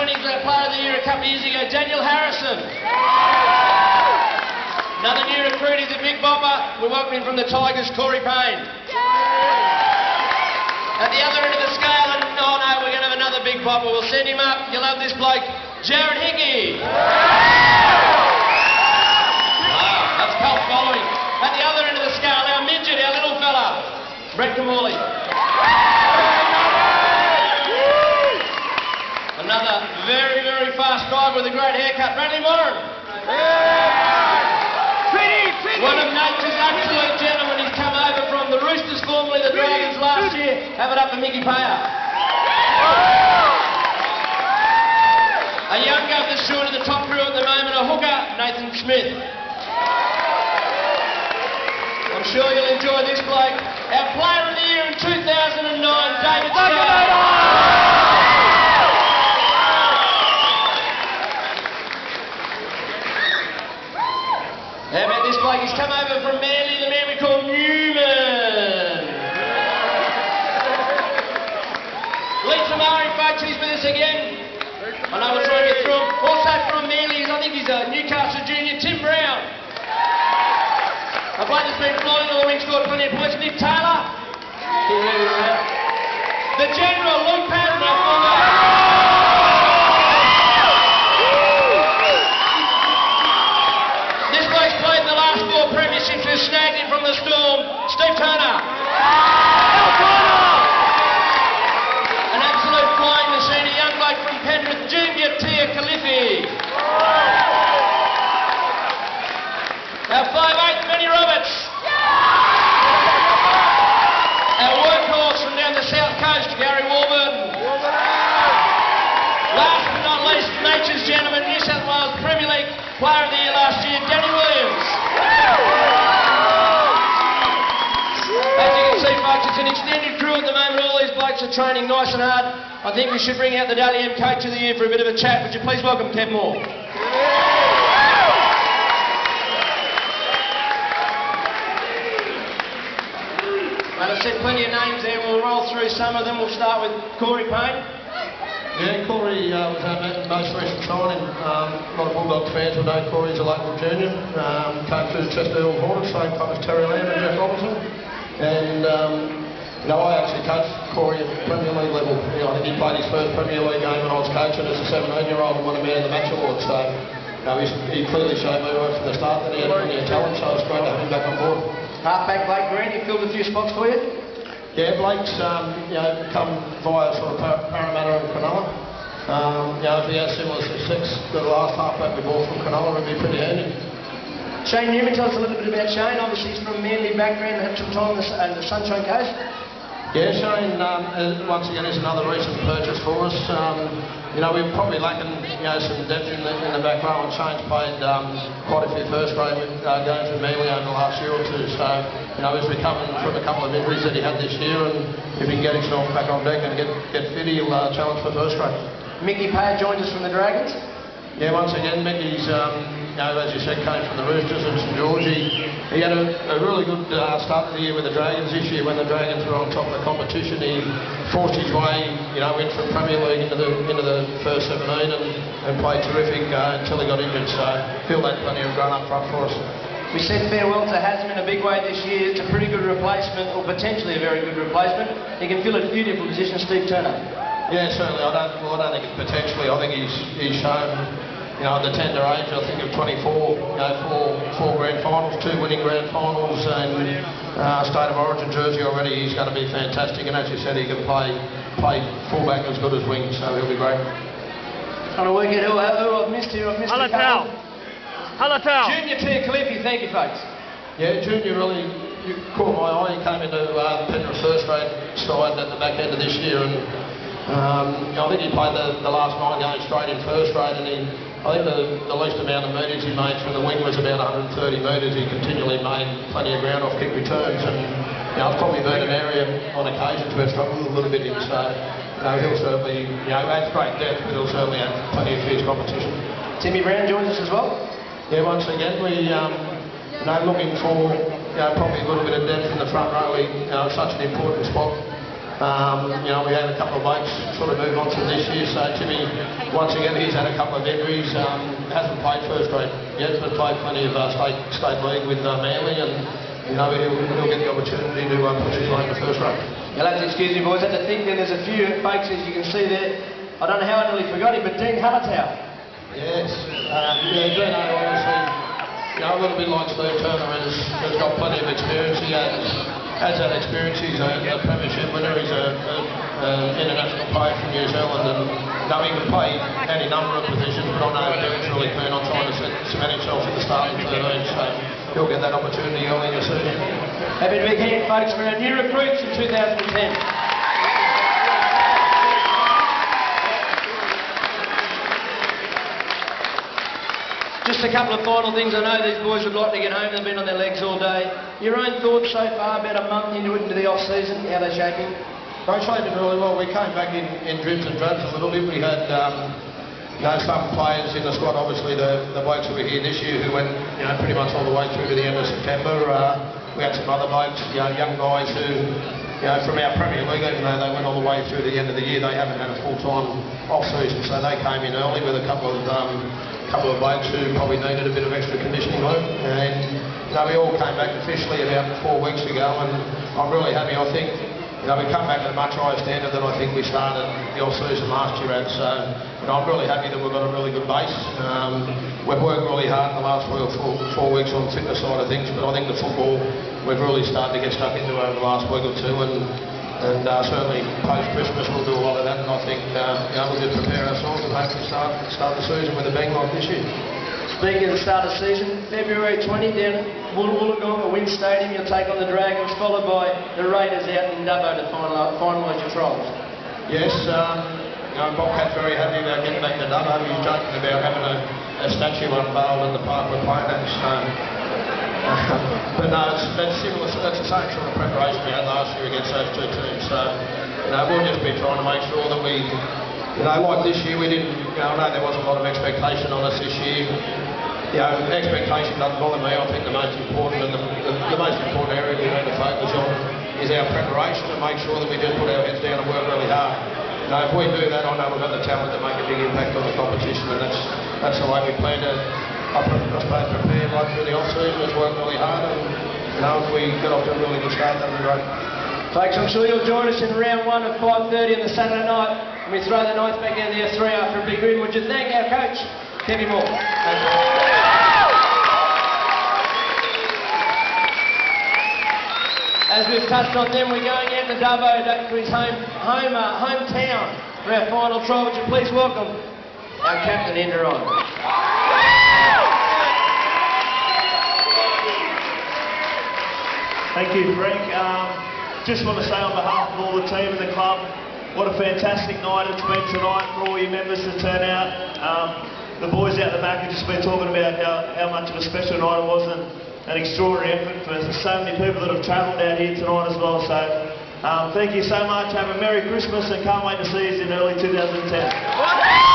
winning Player of the Year a couple of years ago, Daniel Harrison. Another new recruit is a big bopper. We're welcoming from the Tigers, Corey Payne. At the other end of the scale, and oh no, we're going to have another big bopper. We'll send him up. You'll love this bloke, Jared Hickey. Wow, that's cult following. At the other end of the scale, our midget, our little fella, Brett Kamali. Another very, very fast driver with a great haircut, Bradley Moran. One of nature's absolute gentlemen. He's come over from the Roosters, formerly the Dragons last year. Have it up for Mickey Payer. A young gun that's short of the top crew at the moment, a hooker, Nathan Smith. I'm sure you'll enjoy this bloke. Our Player of the Year in 2009, David Scott. How about this bloke? He's come over from Manly, the man we call Newman. Lee Tamari, folks, he's with us again. I know we'll try and get through him. Also from Manly, I think he's a Newcastle junior, Tim Brown. A bloke that's been flying on the wing, scored plenty of points. Nick Taylor. The General, Luke Patton, our former. Played in the last 4 premierships, who snagged him from the Storm, Steve Turner. An absolute flying machine, a young bloke from Penrith, Junior Tia Khalifi. Our 5'8", Benny Roberts. Our workhorse from down the south coast, Gary Warburton. Last but not least, nature's gentleman, New South Wales Premier League Player of the Year last year, Danny Williams. As you can see, folks, it's an extended crew at the moment. All these blokes are training nice and hard. I think we should bring out the Dally M Coach of the Year for a bit of a chat. Would you please welcome Kev Moore? Well, I've said plenty of names there. We'll roll through some of them. We'll start with Corey Payne. Yeah, Corey was our most recent signing. A lot of Bulldogs fans will know Corey's a local junior. Came through the Chester Hill Hornets, same time as Terry Lamb and Jeff Robinson. And, I actually coached Corey at Premier League level. I think he played his first Premier League game when I was coaching as a 17-year-old and won a Man of the Match award. So, he clearly showed me right from the start that he had plenty of talent, so it's great to have him back on board. Halfback Blake Green, he filled a few spots for you? Yeah, Blake's come via sort of Parramatta and Cronulla. If he has similar success to the last halfback we bought from Cronulla, it'd be pretty handy. Shane Newman, tell us a little bit about Shane. Obviously he's from a Manly background, had some time on the Sunshine Coast. Yeah, Shane, once again, is another recent purchase for us. We're probably lacking, some depth in the back row, and Shane's played quite a few first grade games with Manly over the last year or two. So, he's recovering from a couple of injuries that he had this year, and if he can get himself back on deck and get fit, he'll challenge for first grade. Mickey Payer joins us from the Dragons. Yeah, once again, Mickey's, as you said, came from the Roosters and St George. He had a really good start to the year with the Dragons this year. When the Dragons were on top of the competition, he forced his way, went from Premier League into the first 17 and played terrific until he got injured. So Phil had plenty of run up front for us. We said farewell to Haslam in a big way this year. It's a pretty good replacement, or potentially a very good replacement. He can fill a few different positions, Steve Turner. Yeah, certainly. I don't think it's potentially. I think he's shown, at the tender age, I think of 24, four grand finals, 2 winning grand finals, and State of Origin jersey already. He's going to be fantastic, and as you said, he can play fullback as good as wing, so he'll be great. Trying to work out who I've missed here. Hello, Tal. Hello, Tal. Junior Tia Khalifi, thank you, folks. Yeah, Junior really caught my eye. He came into the Penrith first grade side at the back end of this year, and I think he played the last 9 games straight in first grade, and I think the least amount of metres he made from the wing was about 130 metres. He continually made plenty of ground off kick returns, and it's probably been an area on occasion to have struggled a little bit in. So he'll certainly, has great depth, but he'll certainly have plenty of fierce competition. Timmy Brown joins us as well. Yeah, once again, we looking for probably a little bit of depth in the front row. Such an important spot You know, we had a couple of blokes sort of move on to this year, so Jimmy, once again, he's had a couple of injuries, hasn't played first grade yet, but played plenty of state league with Manly, and you know, he'll get the opportunity to push his way into first grade. You'll have to excuse me, boys, I had to think then there's a few folks, as you can see there. I don't know how I nearly forgot him, but Dean Hallertau. Yes, yeah, Dean, obviously, you know, a little bit like Steve Turner, has got plenty of experience. He has that experience. He's a premiership winner. He's an international player from New Zealand, and you know, he can play any number of positions, but I know Dean's really keen on trying to cement himself at the starting 13, so he'll get that opportunity early in the season. Have a big hand, folks, for our new recruits in 2010. Just a couple of final things. I know these boys would like to get home. They've been on their legs all day. Your own thoughts so far, about a month into the off-season, how they're shaping? They're shaping really well. We came back in dribs and drabs a little bit. We had you know, some players in the squad, obviously the blokes who were here this year who went, you know, pretty much all the way through to the end of September. We had some other blokes, you know, young guys who, you know, from our Premier League, even though they went all the way through to the end of the year, they haven't had a full-time off-season, so they came in early with a couple of blokes who probably needed a bit of extra conditioning work, and you know, we all came back officially about 4 weeks ago, and I'm really happy. I think, you know, we come back at a much higher standard than I think we started the off-season last year at, so you know, I'm really happy that we've got a really good base. We've worked really hard in the last 4 weeks on the fitness side of things, but I think the football we've really started to get stuck into over the last week or two, and certainly post-Christmas we'll do a lot of that, and I think you know, we'll just prepare ourselves and hopefully start the season with a bang like this year. Speaking of the start of the season, February 20 down at Wollongong, a WIN Stadium, you'll take on the Dragons, followed by the Raiders out in Dubbo to finalise your trials. Yes, you know, Bobcat's very happy about getting back to Dubbo. He's joking about having a statue unveiled in the park we're playing at, so... but no, it's similar. That's the same sort of preparation we had last year against those two teams. So, you know, we'll just be trying to make sure that we, you know, like this year, we didn't. You know, I know there was a lot of expectation on us this year. You know, expectation doesn't bother me. I think the most important and the most important area we need to focus on is our preparation and make sure that we just put our heads down and work really hard. You know, if we do that, I know we've got the talent to make a big impact on the competition, and that's the way we plan to. I suppose prepare right through the off-season, has worked really hard, and you know, if we get off to a really good start, that'll be great. Folks, I'm sure you'll join us in round 1 at 5:30 on the Saturday night, and we throw the Knights back down there 3 after a big win. Would you thank our coach, Kevin Moore? As we've touched on them, we're going out to Dubbo to his hometown for our final trial. Would you please welcome our captain, Enderon. Thank you, Frank. Just want to say on behalf of all the team and the club, what a fantastic night it's been tonight for all your members to turn out. The boys out the back have just been talking about how much of a special night it was, and an extraordinary effort for so many people that have travelled out here tonight as well. So thank you so much. Have a Merry Christmas and can't wait to see you in early 2010.